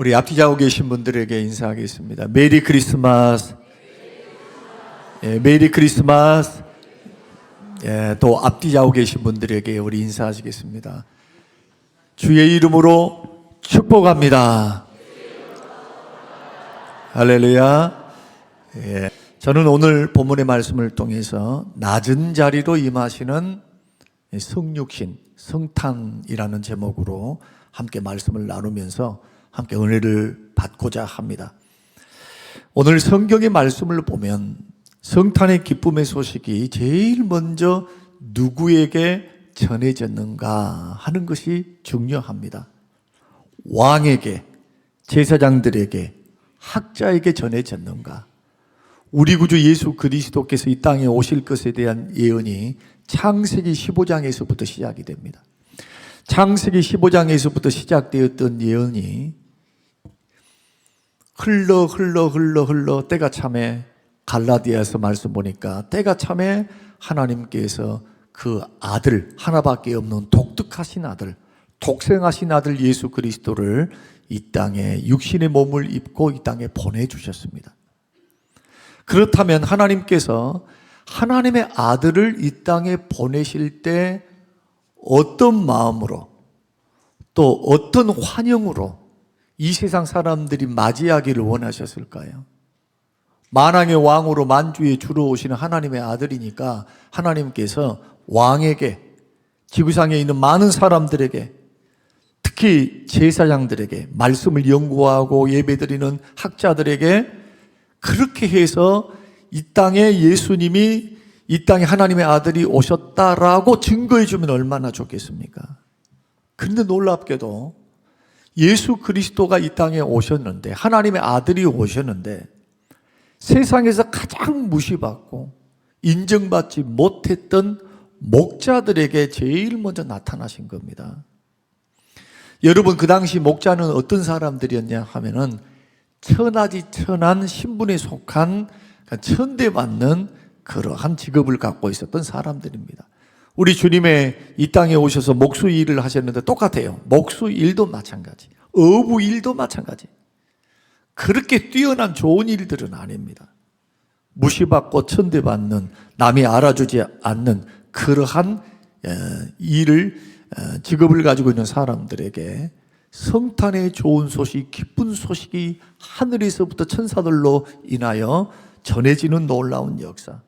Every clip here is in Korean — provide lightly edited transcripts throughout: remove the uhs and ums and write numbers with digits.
우리 앞뒤 좌우 계신 분들에게 인사하겠습니다. 메리 크리스마스. 예, 메리 크리스마스. 예, 또 앞뒤 좌우 계신 분들에게 우리 인사하시겠습니다. 주의 이름으로 축복합니다. 할렐루야. 예, 저는 오늘 본문의 말씀을 통해서 낮은 자리로 임하시는 성육신, 성탄이라는 제목으로 함께 말씀을 나누면서 함께 은혜를 받고자 합니다. 오늘 성경의 말씀을 보면 성탄의 기쁨의 소식이 제일 먼저 누구에게 전해졌는가 하는 것이 중요합니다. 왕에게, 제사장들에게, 학자에게 전해졌는가? 우리 구주 예수 그리스도께서 이 땅에 오실 것에 대한 예언이 창세기 15장에서부터 시작이 됩니다. 창세기 15장에서부터 시작되었던 예언이 흘러 때가 참에 갈라디아서 말씀 보니까 때가 참에 하나님께서 그 아들, 하나밖에 없는 독특하신 아들, 독생하신 아들 예수 그리스도를 이 땅에 육신의 몸을 입고 이 땅에 보내주셨습니다. 그렇다면 하나님께서 하나님의 아들을 이 땅에 보내실 때 어떤 마음으로 또 어떤 환영으로 이 세상 사람들이 맞이하기를 원하셨을까요? 만왕의 왕으로 만주의 주로 오시는 하나님의 아들이니까 하나님께서 왕에게, 지구상에 있는 많은 사람들에게, 특히 제사장들에게, 말씀을 연구하고 예배드리는 학자들에게 그렇게 해서 이 땅에 예수님이, 이 땅에 하나님의 아들이 오셨다라고 증거해 주면 얼마나 좋겠습니까? 그런데 놀랍게도 예수 그리스도가 이 땅에 오셨는데, 하나님의 아들이 오셨는데 세상에서 가장 무시받고 인정받지 못했던 목자들에게 제일 먼저 나타나신 겁니다. 여러분, 그 당시 목자는 어떤 사람들이었냐 하면은 천하지 천한 신분에 속한 천대받는 그러한 직업을 갖고 있었던 사람들입니다. 우리 주님의 이 땅에 오셔서 목수 일을 하셨는데 똑같아요. 목수 일도 마찬가지, 어부 일도 마찬가지. 그렇게 뛰어난 좋은 일들은 아닙니다. 무시받고 천대받는, 남이 알아주지 않는 그러한 일을, 직업을 가지고 있는 사람들에게 성탄의 좋은 소식, 기쁜 소식이 하늘에서부터 천사들로 인하여 전해지는 놀라운 역사.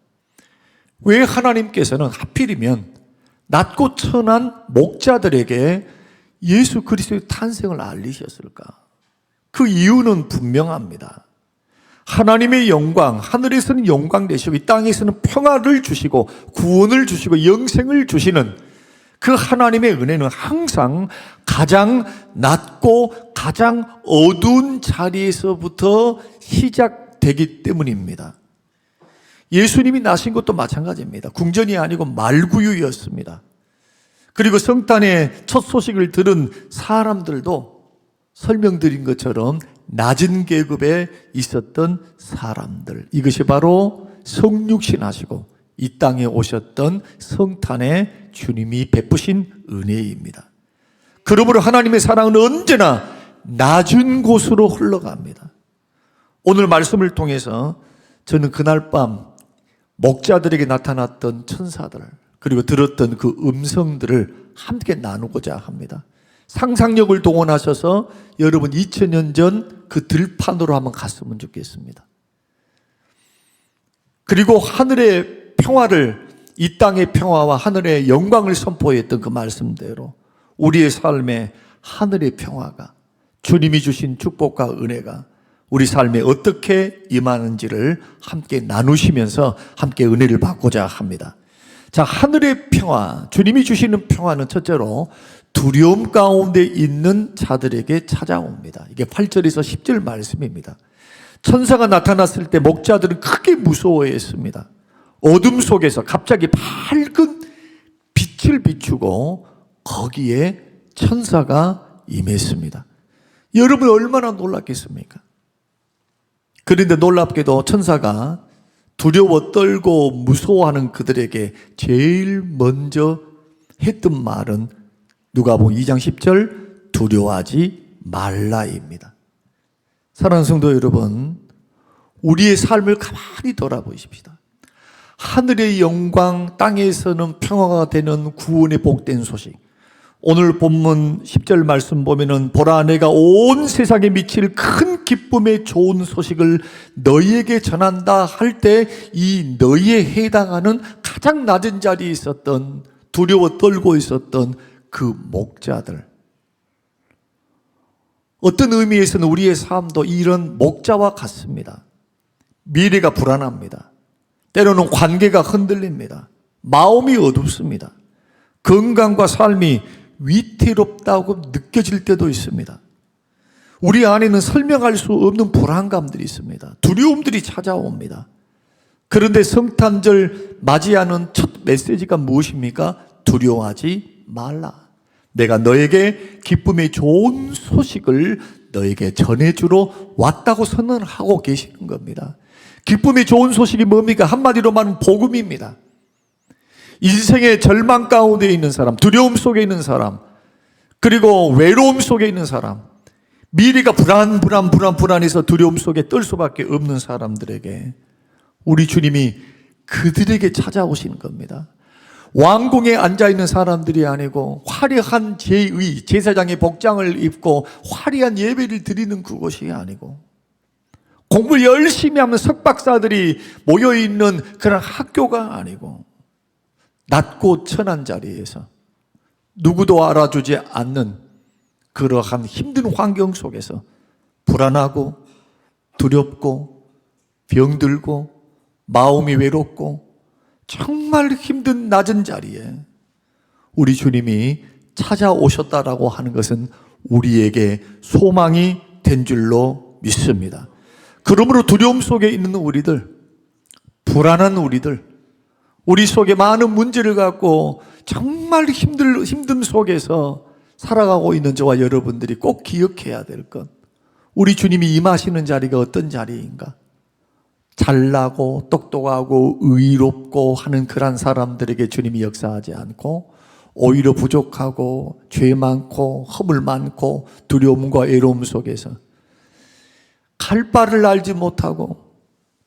왜 하나님께서는 하필이면 낮고 천한 목자들에게 예수 그리스도의 탄생을 알리셨을까? 그 이유는 분명합니다. 하나님의 영광, 하늘에서는 영광 되시고 이 땅에서는 평화를 주시고 구원을 주시고 영생을 주시는 그 하나님의 은혜는 항상 가장 낮고 가장 어두운 자리에서부터 시작되기 때문입니다. 예수님이 나신 것도 마찬가지입니다. 궁전이 아니고 말구유였습니다. 그리고 성탄의 첫 소식을 들은 사람들도 설명드린 것처럼 낮은 계급에 있었던 사람들, 이것이 바로 성육신하시고 이 땅에 오셨던 성탄의 주님이 베푸신 은혜입니다. 그러므로 하나님의 사랑은 언제나 낮은 곳으로 흘러갑니다. 오늘 말씀을 통해서 저는 그날 밤 목자들에게 나타났던 천사들, 그리고 들었던 그 음성들을 함께 나누고자 합니다. 상상력을 동원하셔서 여러분 2000년 전 그 들판으로 한번 갔으면 좋겠습니다. 그리고 하늘의 평화를, 이 땅의 평화와 하늘의 영광을 선포했던 그 말씀대로 우리의 삶에 하늘의 평화가, 주님이 주신 축복과 은혜가 우리 삶에 어떻게 임하는지를 함께 나누시면서 함께 은혜를 받고자 합니다. 자, 하늘의 평화, 주님이 주시는 평화는 첫째로 두려움 가운데 있는 자들에게 찾아옵니다. 이게 8절에서 10절 말씀입니다. 천사가 나타났을 때 목자들은 크게 무서워했습니다. 어둠 속에서 갑자기 밝은 빛을 비추고 거기에 천사가 임했습니다. 여러분 얼마나 놀랐겠습니까? 그런데 놀랍게도 천사가 두려워 떨고 무서워하는 그들에게 제일 먼저 했던 말은 누가복음 2장 10절 두려워하지 말라입니다. 사랑하는 성도 여러분, 우리의 삶을 가만히 돌아보십시다. 하늘의 영광, 땅에서는 평화가 되는 구원의 복된 소식. 오늘 본문 10절 말씀 보면은 보라 내가 온 세상에 미칠 큰 기쁨의 좋은 소식을 너희에게 전한다 할 때 이 너희에 해당하는 가장 낮은 자리에 있었던, 두려워 떨고 있었던 그 목자들, 어떤 의미에서는 우리의 삶도 이런 목자와 같습니다. 미래가 불안합니다. 때로는 관계가 흔들립니다. 마음이 어둡습니다. 건강과 삶이 위태롭다고 느껴질 때도 있습니다. 우리 안에는 설명할 수 없는 불안감들이 있습니다. 두려움들이 찾아옵니다. 그런데 성탄절 맞이하는 첫 메시지가 무엇입니까? 두려워하지 말라. 내가 너에게 기쁨의 좋은 소식을 너에게 전해주러 왔다고 선언하고 계시는 겁니다. 기쁨의 좋은 소식이 뭡니까? 한마디로 말하면 복음입니다. 인생의 절망 가운데 있는 사람, 두려움 속에 있는 사람, 그리고 외로움 속에 있는 사람, 미래가 불안해서 두려움 속에 떨 수밖에 없는 사람들에게 우리 주님이 그들에게 찾아오시는 겁니다. 왕궁에 앉아있는 사람들이 아니고 화려한 제사장의 복장을 입고 화려한 예배를 드리는 그곳이 아니고 공부를 열심히 하면 석박사들이 모여있는 그런 학교가 아니고 낮고 천한 자리에서 누구도 알아주지 않는 그러한 힘든 환경 속에서 불안하고 두렵고 병들고 마음이 외롭고 정말 힘든 낮은 자리에 우리 주님이 찾아오셨다라고 하는 것은 우리에게 소망이 된 줄로 믿습니다. 그러므로 두려움 속에 있는 우리들, 불안한 우리들, 우리 속에 많은 문제를 갖고 정말 힘듦 속에서 살아가고 있는 저와 여러분들이 꼭 기억해야 될 것, 우리 주님이 임하시는 자리가 어떤 자리인가? 잘나고 똑똑하고 의롭고 하는 그런 사람들에게 주님이 역사하지 않고 오히려 부족하고 죄 많고 허물 많고 두려움과 외로움 속에서 갈 바를 알지 못하고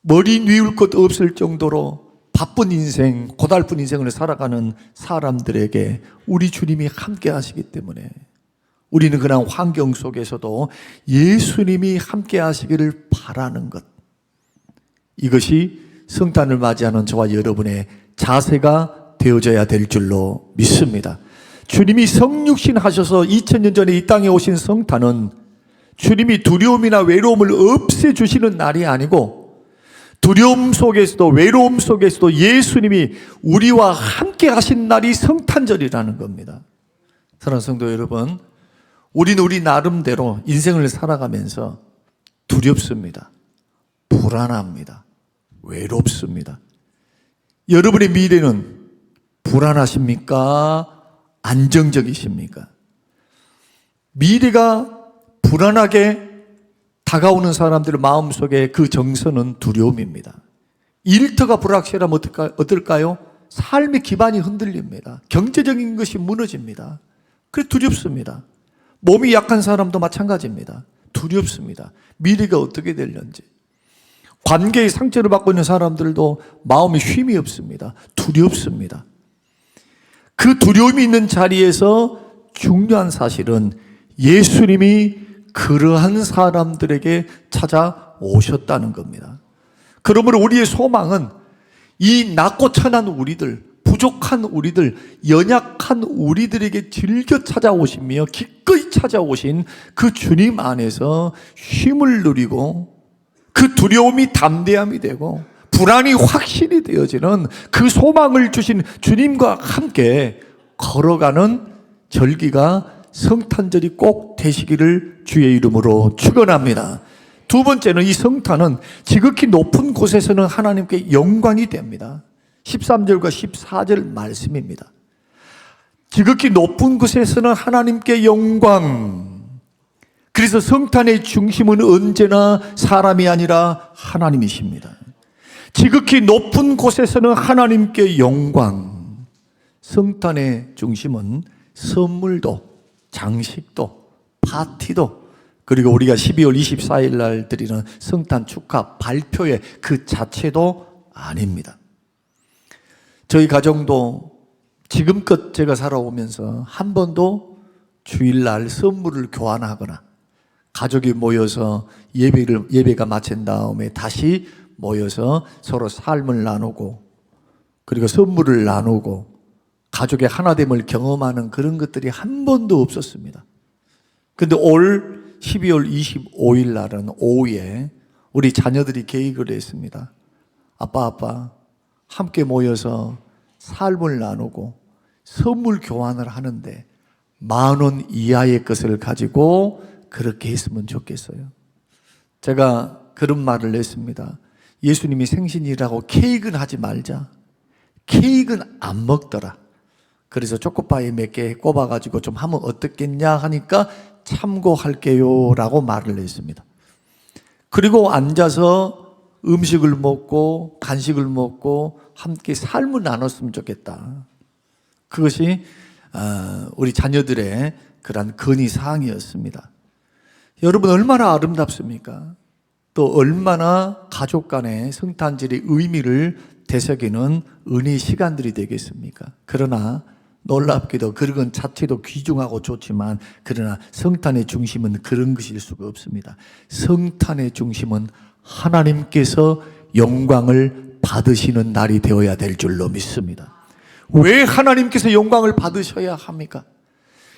머리 뉘울 것 없을 정도로 바쁜 인생, 고달픈 인생을 살아가는 사람들에게 우리 주님이 함께 하시기 때문에 우리는 그런 환경 속에서도 예수님이 함께 하시기를 바라는 것, 이것이 성탄을 맞이하는 저와 여러분의 자세가 되어져야 될 줄로 믿습니다. 주님이 성육신 하셔서 2000년 전에 이 땅에 오신 성탄은 주님이 두려움이나 외로움을 없애주시는 날이 아니고 두려움 속에서도 외로움 속에서도 예수님이 우리와 함께 하신 날이 성탄절이라는 겁니다. 사랑하는 성도 여러분, 우리는 우리 나름대로 인생을 살아가면서 두렵습니다. 불안합니다. 외롭습니다. 여러분의 미래는 불안하십니까? 안정적이십니까? 미래가 불안하게 다가오는 사람들의 마음속에 그 정서는 두려움입니다. 일터가 불확실하면 어떨까요? 삶의 기반이 흔들립니다. 경제적인 것이 무너집니다. 그래서 두렵습니다. 몸이 약한 사람도 마찬가지입니다. 두렵습니다. 미래가 어떻게 될는지. 관계의 상처를 받고 있는 사람들도 마음에 쉼이 없습니다. 두렵습니다. 그 두려움이 있는 자리에서 중요한 사실은 예수님이 그러한 사람들에게 찾아오셨다는 겁니다. 그러므로 우리의 소망은 이 낮고 천한 우리들, 부족한 우리들, 연약한 우리들에게 즐겨 찾아오시며 기꺼이 찾아오신 그 주님 안에서 쉼을 누리고 그 두려움이 담대함이 되고 불안이 확실히 되어지는 그 소망을 주신 주님과 함께 걸어가는 절기가 성탄절이 꼭 되시기를 주의 이름으로 축원합니다. 두 번째는 이 성탄은 지극히 높은 곳에서는 하나님께 영광이 됩니다. 13절과 14절 말씀입니다. 지극히 높은 곳에서는 하나님께 영광. 그래서 성탄의 중심은 언제나 사람이 아니라 하나님이십니다. 지극히 높은 곳에서는 하나님께 영광. 성탄의 중심은 선물도 장식도 파티도 그리고 우리가 12월 24일 날 드리는 성탄 축하 발표회 그 자체도 아닙니다. 저희 가정도 지금껏 제가 살아오면서 한 번도 주일날 선물을 교환하거나 가족이 모여서 예배가 마친 다음에 다시 모여서 서로 삶을 나누고 그리고 선물을 나누고 가족의 하나됨을 경험하는 그런 것들이 한 번도 없었습니다. 근데 올 12월 25일 날은 오후에 우리 자녀들이 계획을 했습니다. 아빠 함께 모여서 삶을 나누고 선물 교환을 하는데 10,000원 이하의 것을 가지고 그렇게 했으면 좋겠어요. 제가 그런 말을 했습니다. 예수님이 생신이라고 케이크는 하지 말자. 케이크는 안 먹더라. 그래서 초코파이 몇 개 꼽아가지고 좀 하면 어떻겠냐 하니까 참고할게요 라고 말을 했습니다. 그리고 앉아서 음식을 먹고 간식을 먹고 함께 삶을 나눴으면 좋겠다. 그것이 우리 자녀들의 그런 건의사항이었습니다. 여러분 얼마나 아름답습니까? 또 얼마나 가족 간의 성탄절의 의미를 되새기는 은혜의 시간들이 되겠습니까? 그러나 놀랍게도 그런 자체도 귀중하고 좋지만 그러나 성탄의 중심은 그런 것일 수가 없습니다. 성탄의 중심은 하나님께서 영광을 받으시는 날이 되어야 될 줄로 믿습니다. 왜 하나님께서 영광을 받으셔야 합니까?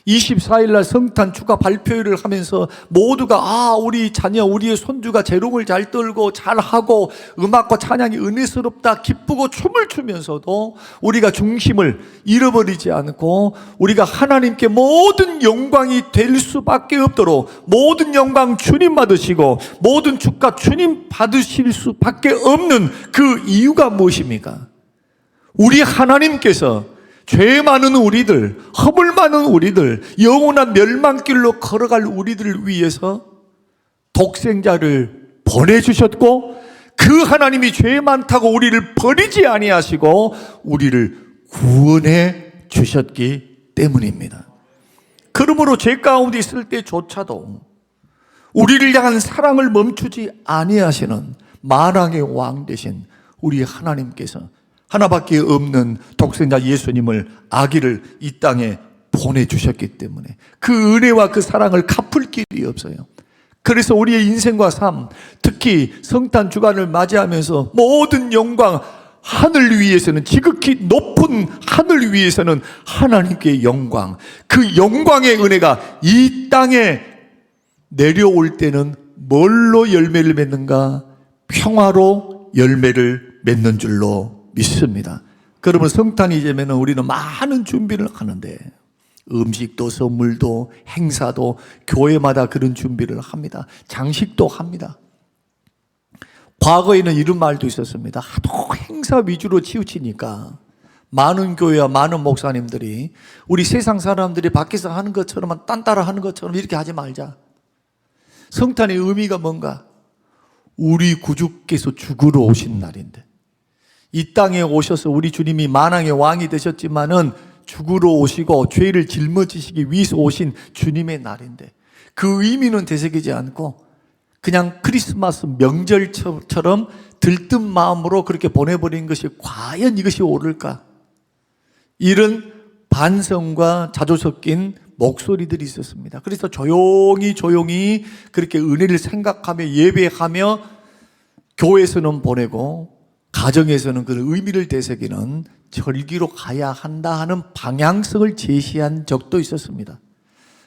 24일 날 성탄 축하 발표회를 하면서 모두가 우리 자녀 우리의 손주가 재롱을 잘 떨고 잘하고 음악과 찬양이 은혜스럽다 기쁘고 춤을 추면서도 우리가 중심을 잃어버리지 않고 우리가 하나님께 모든 영광이 될 수밖에 없도록 모든 영광 주님 받으시고 모든 축하 주님 받으실 수밖에 없는 그 이유가 무엇입니까? 우리 하나님께서 죄 많은 우리들, 허물 많은 우리들, 영원한 멸망길로 걸어갈 우리들을 위해서 독생자를 보내주셨고 그 하나님이 죄 많다고 우리를 버리지 아니하시고 우리를 구원해 주셨기 때문입니다. 그러므로 죄 가운데 있을 때조차도 우리를 향한 사랑을 멈추지 아니하시는 만왕의 왕 되신 우리 하나님께서 하나밖에 없는 독생자 예수님을 아기를 이 땅에 보내주셨기 때문에 그 은혜와 그 사랑을 갚을 길이 없어요. 그래서 우리의 인생과 삶, 특히 성탄 주간을 맞이하면서 모든 영광, 하늘 위에서는 지극히 높은 하늘 위에서는 하나님께 영광, 그 영광의 은혜가 이 땅에 내려올 때는 뭘로 열매를 맺는가? 평화로 열매를 맺는 줄로 믿습니다. 그러면 성탄이 되면 우리는 많은 준비를 하는데 음식도 선물도 행사도 교회마다 그런 준비를 합니다. 장식도 합니다. 과거에는 이런 말도 있었습니다. 하도 행사 위주로 치우치니까 많은 교회와 많은 목사님들이 우리 세상 사람들이 밖에서 하는 것처럼 딴따라 하는 것처럼 이렇게 하지 말자. 성탄의 의미가 뭔가? 우리 구주께서 죽으러 오신 날인데 이 땅에 오셔서 우리 주님이 만왕의 왕이 되셨지만은 죽으러 오시고 죄를 짊어지시기 위해서 오신 주님의 날인데 그 의미는 되새기지 않고 그냥 크리스마스 명절처럼 들뜬 마음으로 그렇게 보내버린 것이 과연 이것이 옳을까? 이런 반성과 자조 섞인 목소리들이 있었습니다. 그래서 조용히 그렇게 은혜를 생각하며 예배하며 교회에서는 보내고 가정에서는 그 의미를 되새기는 절기로 가야 한다 하는 방향성을 제시한 적도 있었습니다.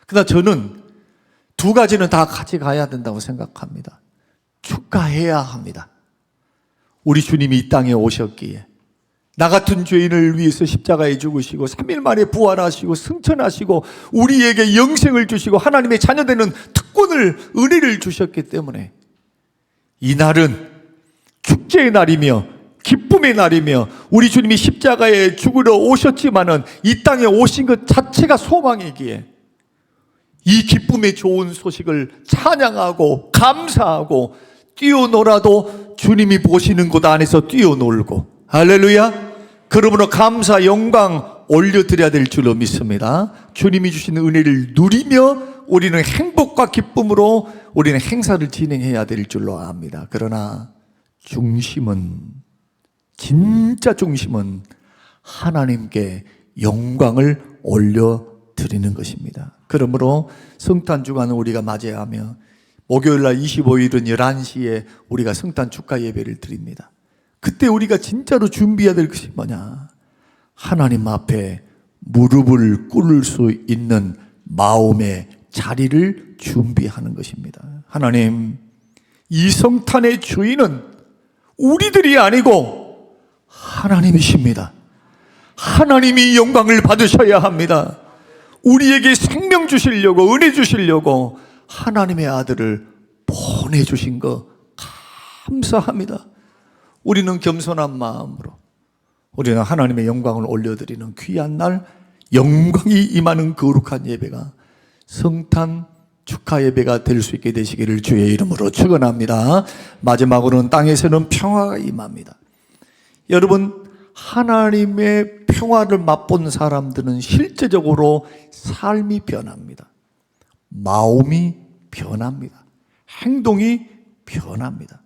그러나 저는 두 가지는 다 같이 가야 된다고 생각합니다. 축하해야 합니다. 우리 주님이 이 땅에 오셨기에 나 같은 죄인을 위해서 십자가에 죽으시고 3일 만에 부활하시고 승천하시고 우리에게 영생을 주시고 하나님의 자녀되는 특권을 은혜를 주셨기 때문에 이 날은 축제의 날이며 기쁨의 날이며 우리 주님이 십자가에 죽으러 오셨지만은 이 땅에 오신 것 자체가 소망이기에 이 기쁨의 좋은 소식을 찬양하고 감사하고 뛰어놀아도 주님이 보시는 곳 안에서 뛰어놀고 할렐루야. 그러므로 감사 영광 올려드려야 될 줄로 믿습니다. 주님이 주시는 은혜를 누리며 우리는 행복과 기쁨으로 우리는 행사를 진행해야 될 줄로 압니다. 그러나 중심은, 진짜 중심은 하나님께 영광을 올려드리는 것입니다. 그러므로 성탄 주간을 우리가 맞이하며 목요일날 25일은 11시에 우리가 성탄 축하 예배를 드립니다. 그때 우리가 진짜로 준비해야 될 것이 뭐냐? 하나님 앞에 무릎을 꿇을 수 있는 마음의 자리를 준비하는 것입니다. 하나님, 이 성탄의 주인은 우리들이 아니고 하나님이십니다. 하나님이 영광을 받으셔야 합니다. 우리에게 생명 주시려고, 은혜 주시려고 하나님의 아들을 보내주신 거 감사합니다. 우리는 겸손한 마음으로 우리는 하나님의 영광을 올려드리는 귀한 날, 영광이 임하는 거룩한 예배가 성탄 축하 예배가 될 수 있게 되시기를 주의 이름으로 축원합니다. 마지막으로는 땅에서는 평화가 임합니다. 여러분, 하나님의 평화를 맛본 사람들은 실제적으로 삶이 변합니다. 마음이 변합니다. 행동이 변합니다.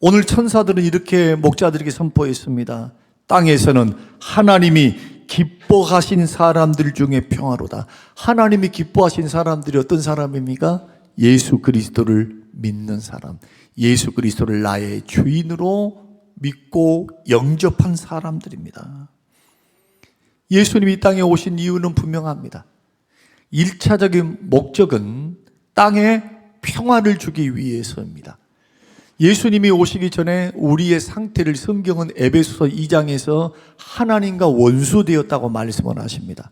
오늘 천사들은 이렇게 목자들에게 선포했습니다. 땅에서는 하나님이 기뻐하신 사람들 중에 평화로다. 하나님이 기뻐하신 사람들이 어떤 사람입니까? 예수 그리스도를 믿는 사람, 예수 그리스도를 나의 주인으로 믿고 영접한 사람들입니다. 예수님이 이 땅에 오신 이유는 분명합니다. 1차적인 목적은 땅에 평화를 주기 위해서입니다. 예수님이 오시기 전에 우리의 상태를 성경은 에베소서 2장에서 하나님과 원수되었다고 말씀을 하십니다.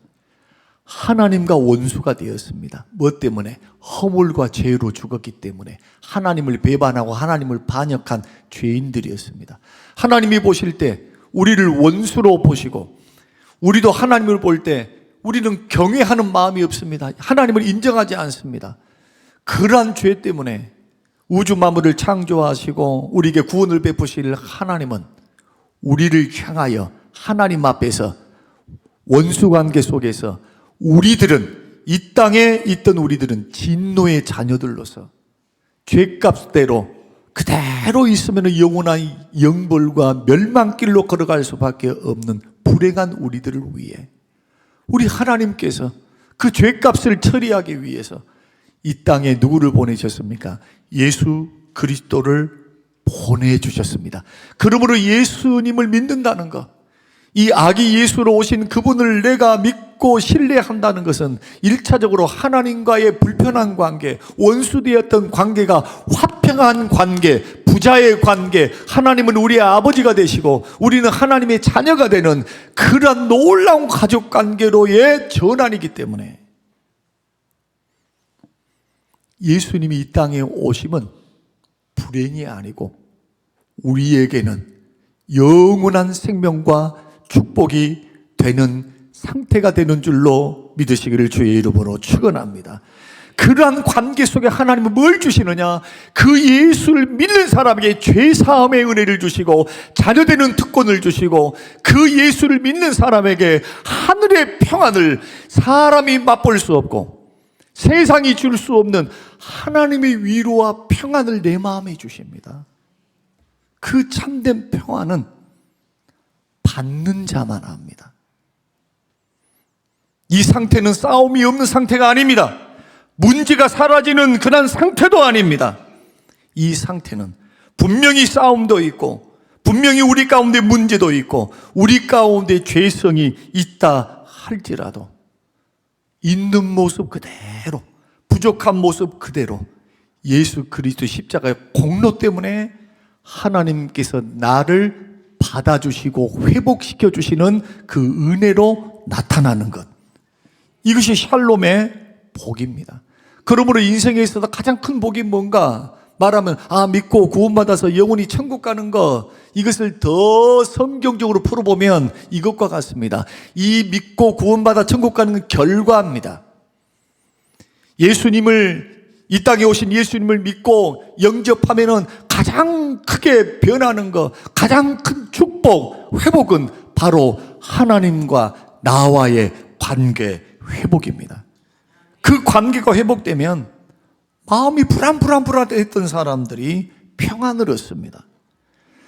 하나님과 원수가 되었습니다. 무엇 때문에? 허물과 죄로 죽었기 때문에 하나님을 배반하고 하나님을 반역한 죄인들이었습니다. 하나님이 보실 때 우리를 원수로 보시고 우리도 하나님을 볼 때 우리는 경외하는 마음이 없습니다. 하나님을 인정하지 않습니다. 그러한 죄 때문에 우주 만물을 창조하시고 우리에게 구원을 베푸실 하나님은 우리를 향하여 하나님 앞에서 원수관계 속에서 우리들은, 이 땅에 있던 우리들은 진노의 자녀들로서 죄값대로 그대로 있으면 영원한 영벌과 멸망길로 걸어갈 수밖에 없는 불행한 우리들을 위해 우리 하나님께서 그 죄값을 처리하기 위해서 이 땅에 누구를 보내셨습니까? 예수 그리스도를 보내주셨습니다. 그러므로 예수님을 믿는다는 것, 이 아기 예수로 오신 그분을 내가 믿고 신뢰한다는 것은 1차적으로 하나님과의 불편한 관계, 원수되었던 관계가 화평한 관계, 부자의 관계, 하나님은 우리의 아버지가 되시고 우리는 하나님의 자녀가 되는 그런 놀라운 가족 관계로의 전환이기 때문에 예수님이 이 땅에 오심은 불행이 아니고 우리에게는 영원한 생명과 축복이 되는 상태가 되는 줄로 믿으시기를 주의 이름으로 축원합니다. 그러한 관계 속에 하나님은 뭘 주시느냐? 그 예수를 믿는 사람에게 죄사함의 은혜를 주시고 자녀되는 특권을 주시고 그 예수를 믿는 사람에게 하늘의 평안을 사람이 맛볼 수 없고 세상이 줄 수 없는 하나님의 위로와 평안을 내 마음에 주십니다. 그 참된 평안은 받는 자만 합니다. 이 상태는 싸움이 없는 상태가 아닙니다. 문제가 사라지는 그런 상태도 아닙니다. 이 상태는 분명히 싸움도 있고 분명히 우리 가운데 문제도 있고 우리 가운데 죄성이 있다 할지라도 있는 모습 그대로, 부족한 모습 그대로 예수 그리스도 십자가의 공로 때문에 하나님께서 나를 받아주시고 회복시켜 주시는 그 은혜로 나타나는 것, 이것이 샬롬의 복입니다. 그러므로 인생에 있어서 가장 큰 복이 뭔가 말하면 믿고 구원받아서 영원히 천국 가는 것, 이것을 더 성경적으로 풀어보면 이것과 같습니다. 이 믿고 구원받아 천국 가는 건 결과입니다. 예수님을, 이 땅에 오신 예수님을 믿고 영접하면은 가장 크게 변하는 것, 가장 큰 축복, 회복은 바로 하나님과 나와의 관계 회복입니다. 그 관계가 회복되면 마음이 불안했던 사람들이 평안을 얻습니다.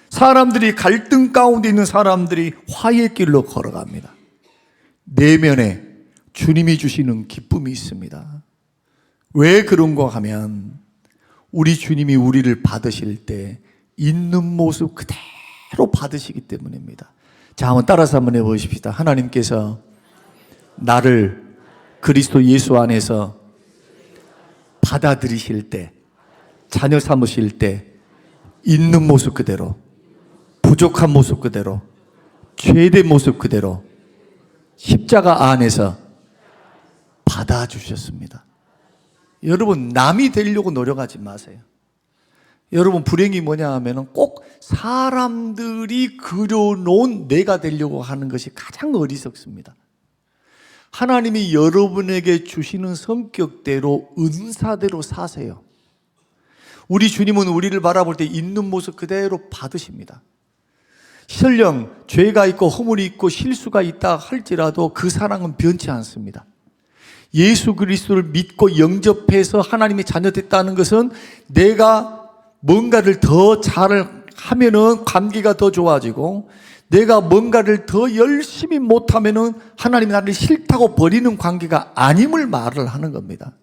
사람들이 갈등 가운데 있는 사람들이 화해의 길로 걸어갑니다. 내면에 주님이 주시는 기쁨이 있습니다. 왜 그런가 하면 우리 주님이 우리를 받으실 때 있는 모습 그대로 받으시기 때문입니다. 자, 한번 따라서 한번 해보십시다. 하나님께서 나를 그리스도 예수 안에서 받아들이실 때, 자녀 삼으실 때 있는 모습 그대로, 부족한 모습 그대로, 죄된 모습 그대로 십자가 안에서 받아주셨습니다. 여러분, 남이 되려고 노력하지 마세요. 여러분, 불행이 뭐냐 하면 꼭 사람들이 그려놓은 내가 되려고 하는 것이 가장 어리석습니다. 하나님이 여러분에게 주시는 성격대로, 은사대로 사세요. 우리 주님은 우리를 바라볼 때 있는 모습 그대로 받으십니다. 설령 죄가 있고 허물이 있고 실수가 있다 할지라도 그 사랑은 변치 않습니다. 예수 그리스도를 믿고 영접해서 하나님의 자녀 됐다는 것은 내가 뭔가를 더 잘 하면은 관계가 더 좋아지고, 내가 뭔가를 더 열심히 못하면은 하나님이 나를 싫다고 버리는 관계가 아님을 말을 하는 겁니다.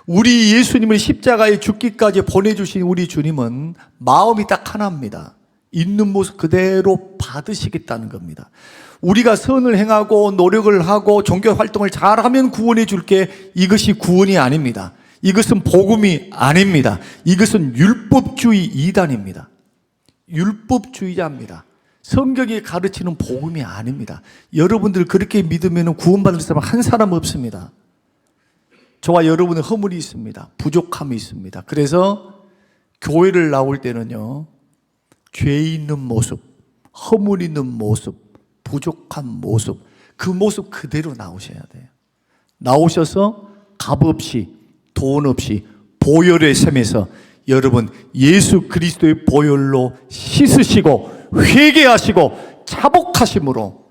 우리 예수님을 십자가에 죽기까지 보내주신 우리 주님은 마음이 딱 하나입니다. 있는 모습 그대로 받으시겠다는 겁니다. 우리가 선을 행하고 노력을 하고 종교 활동을 잘하면 구원해 줄게, 이것이 구원이 아닙니다. 이것은 복음이 아닙니다. 이것은 율법주의 이단입니다. 율법주의자입니다. 성경이 가르치는 복음이 아닙니다. 여러분들 그렇게 믿으면 구원받을 사람 한 사람 없습니다. 저와 여러분의 허물이 있습니다. 부족함이 있습니다. 그래서 교회를 나올 때는요, 죄 있는 모습, 허물 있는 모습, 부족한 모습, 그 모습 그대로 나오셔야 돼요. 나오셔서 값 없이, 돈 없이 보혈의 셈에서 여러분 예수 그리스도의 보혈로 씻으시고 회개하시고 자복하심으로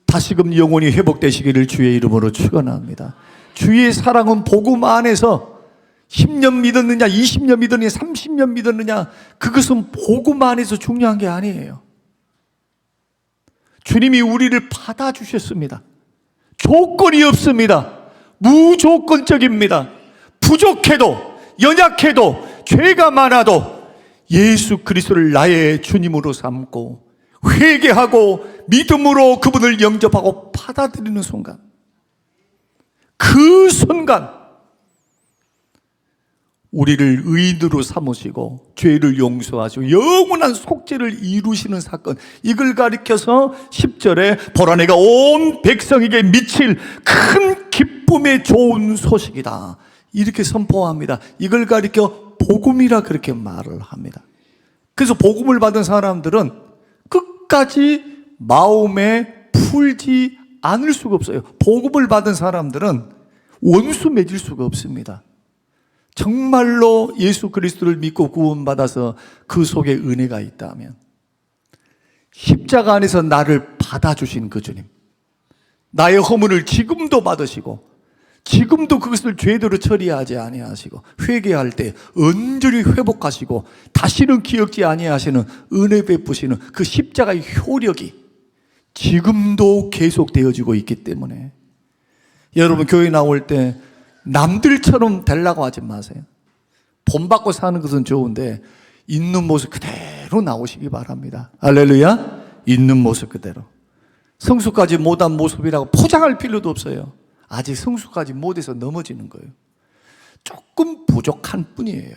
다시금 영혼이 회복되시기를 주의 이름으로 축원합니다. 주의 사랑은 복음 안에서 10년 믿었느냐, 20년 믿었느냐, 30년 믿었느냐, 그것은 복음 안에서 중요한 게 아니에요. 주님이 우리를 받아주셨습니다. 조건이 없습니다. 무조건적입니다. 부족해도, 연약해도, 죄가 많아도 예수 그리스도를 나의 주님으로 삼고 회개하고 믿음으로 그분을 영접하고 받아들이는 순간, 그 순간 우리를 의인으로 삼으시고 죄를 용서하시고 영원한 속죄를 이루시는 사건, 이걸 가리켜서 10절에 보라 내가 온 백성에게 미칠 큰 기쁨의 좋은 소식이다, 이렇게 선포합니다. 이걸 가리켜 복음이라 그렇게 말을 합니다. 그래서 복음을 받은 사람들은 끝까지 마음에 풀지 않을 수가 없어요. 복음을 받은 사람들은 원수 맺을 수가 없습니다. 정말로 예수 그리스도를 믿고 구원받아서 그 속에 은혜가 있다면, 십자가 안에서 나를 받아주신 그 주님, 나의 허물을 지금도 받으시고 지금도 그것을 죄대로 처리하지 아니하시고 회개할 때 온전히 회복하시고 다시는 기억지 아니하시는 은혜 베푸시는 그 십자가의 효력이 지금도 계속되어지고 있기 때문에 여러분, 교회 나올 때 남들처럼 되려고 하지 마세요. 본받고 사는 것은 좋은데 있는 모습 그대로 나오시기 바랍니다. 할렐루야. 있는 모습 그대로. 성숙하지 못한 모습이라고 포장할 필요도 없어요. 아직 성숙하지 못해서 넘어지는 거예요. 조금 부족한 뿐이에요.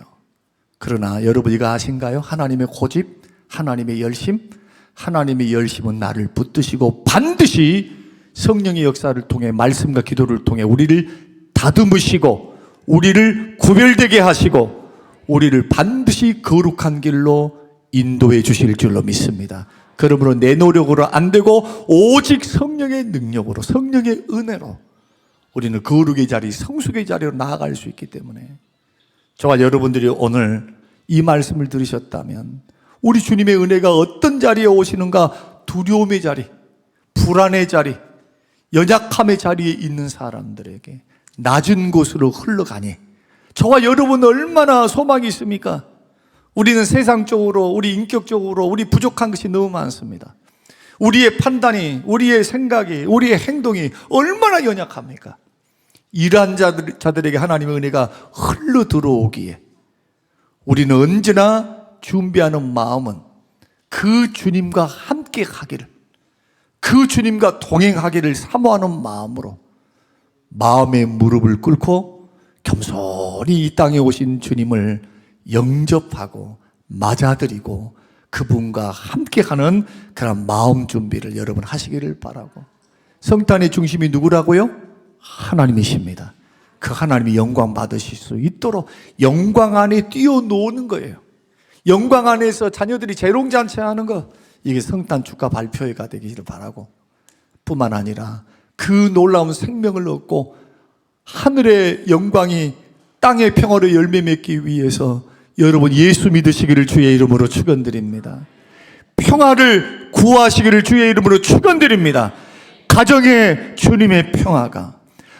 그러나 여러분 이거 아신가요? 하나님의 고집, 하나님의 열심, 하나님의 열심은 나를 붙드시고 반드시 성령의 역사를 통해, 말씀과 기도를 통해 우리를 다듬으시고 우리를 구별되게 하시고 우리를 반드시 거룩한 길로 인도해 주실 줄로 믿습니다. 그러므로 내 노력으로 안 되고 오직 성령의 능력으로, 성령의 은혜로 우리는 거룩의 자리, 성숙의 자리로 나아갈 수 있기 때문에 저와 여러분들이 오늘 이 말씀을 들으셨다면 우리 주님의 은혜가 어떤 자리에 오시는가, 두려움의 자리, 불안의 자리, 연약함의 자리에 있는 사람들에게 낮은 곳으로 흘러가니 저와 여러분 얼마나 소망이 있습니까? 우리는 세상적으로, 우리 인격적으로 우리 부족한 것이 너무 많습니다. 우리의 판단이, 우리의 생각이, 우리의 행동이 얼마나 연약합니까? 이러한 자들에게 하나님의 은혜가 흘러 들어오기에 우리는 언제나 준비하는 마음은 그 주님과 함께 하기를, 그 주님과 동행하기를 사모하는 마음으로 마음의 무릎을 꿇고 겸손히 이 땅에 오신 주님을 영접하고 맞아들이고 그분과 함께하는 그런 마음 준비를 여러분 하시기를 바라고, 성탄의 중심이 누구라고요? 하나님이십니다. 그 하나님이 영광 받으실 수 있도록 영광 안에 뛰어노는 거예요. 영광 안에서 자녀들이 재롱잔치하는 거, 이게 성탄 축가 발표회가 되기를 바라고, 뿐만 아니라 그 놀라운 생명을 얻고 하늘의 영광이 땅의 평화로 열매 맺기 위해서 여러분 예수 믿으시기를 주의 이름으로 축원드립니다. 평화를 구하시기를 주의 이름으로 축원드립니다. 가정에 주님의 평화가,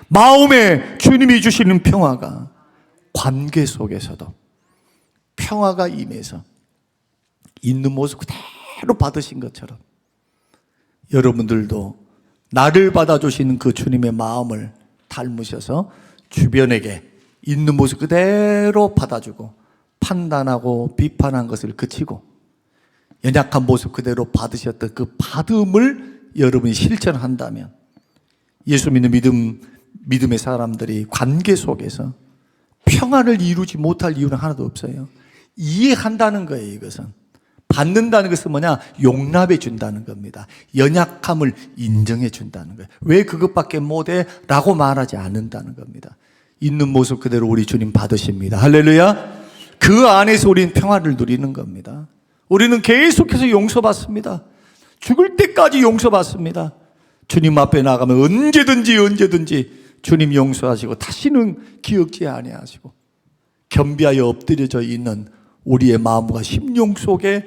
마음에 주님이 주시는 평화가, 관계 속에서도 평화가 임해서 있는 모습 그대로 받으신 것처럼 여러분들도 나를 받아주시는 그 주님의 마음을 닮으셔서 주변에게 있는 모습 그대로 받아주고 판단하고 비판한 것을 그치고 연약한 모습 그대로 받으셨던 그 받음을 여러분이 실천한다면 예수 믿는 믿음의 사람들이 관계 속에서 평안을 이루지 못할 이유는 하나도 없어요. 이해한다는 거예요. 이것은 받는다는 것은 뭐냐? 용납해 준다는 겁니다. 연약함을 인정해 준다는 거예요. 왜 그것밖에 못해? 라고 말하지 않는다는 겁니다. 있는 모습 그대로 우리 주님 받으십니다. 할렐루야. 그 안에서 우리는 평화를 누리는 겁니다. 우리는 계속해서 용서받습니다. 죽을 때까지 용서받습니다. 주님 앞에 나가면 언제든지 주님 용서하시고 다시는 기억지 아니하시고 겸비하여 엎드려져 있는 우리의 마음과 심령 속에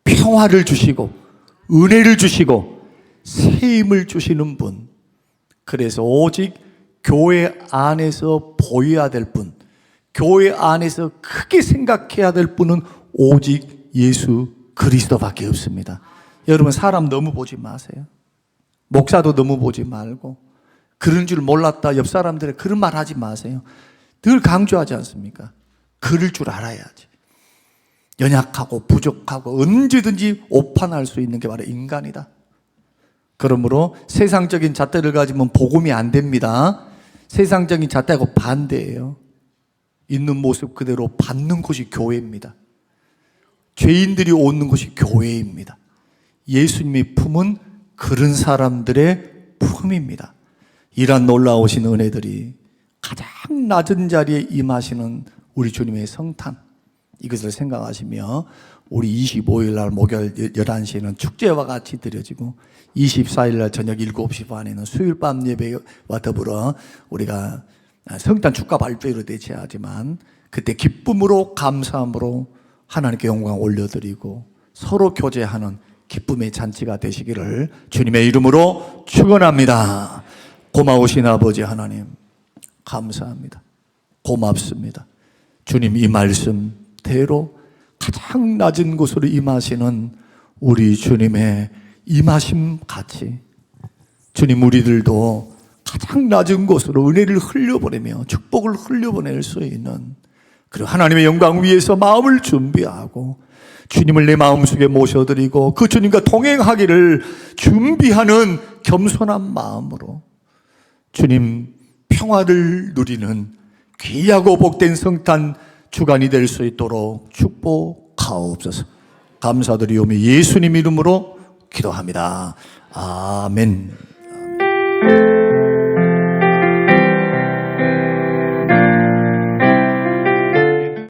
평화를 주시고 은혜를 주시고 새 힘을 주시는 분, 그래서 오직 교회 안에서 보여야 될 분, 교회 안에서 크게 생각해야 될 분은 오직 예수 그리스도밖에 없습니다. 여러분 사람 너무 보지 마세요. 목사도 너무 보지 말고 그런 줄 몰랐다 옆 사람들의 그런 말 하지 마세요. 늘 강조하지 않습니까? 그럴 줄 알아야지. 연약하고 부족하고 언제든지 오판할 수 있는 게 바로 인간이다. 그러므로 세상적인 잣대를 가지면 복음이 안 됩니다. 세상적인 잣대하고 반대예요. 있는 모습 그대로 받는 곳이 교회입니다. 죄인들이 오는 곳이 교회입니다. 예수님의 품은 그런 사람들의 품입니다. 이러한 놀라우신 은혜들이 가장 낮은 자리에 임하시는 우리 주님의 성탄, 이것을 생각하시며 우리 25일 날 목요일 11시에는 축제와 같이 드려지고 24일 날 저녁 7시 반에는 수요일 밤 예배와 더불어 우리가 성탄 축가 발표로 대체하지만 그때 기쁨으로 감사함으로 하나님께 영광 올려드리고 서로 교제하는 기쁨의 잔치가 되시기를 주님의 이름으로 축원합니다. 고마우신 아버지 하나님 감사합니다. 고맙습니다. 주님 이 말씀대로 가장 낮은 곳으로 임하시는 우리 주님의 임하심 같이 주님 우리들도 가장 낮은 곳으로 은혜를 흘려보내며 축복을 흘려보낼 수 있는, 그리고 하나님의 영광 위에서 마음을 준비하고 주님을 내 마음속에 모셔드리고 그 주님과 동행하기를 준비하는 겸손한 마음으로 주님 평화를 누리는 귀하고 복된 성탄 주간이 될 수 있도록 축복하옵소서. 감사드리오며 예수님 이름으로 기도합니다. 아멘.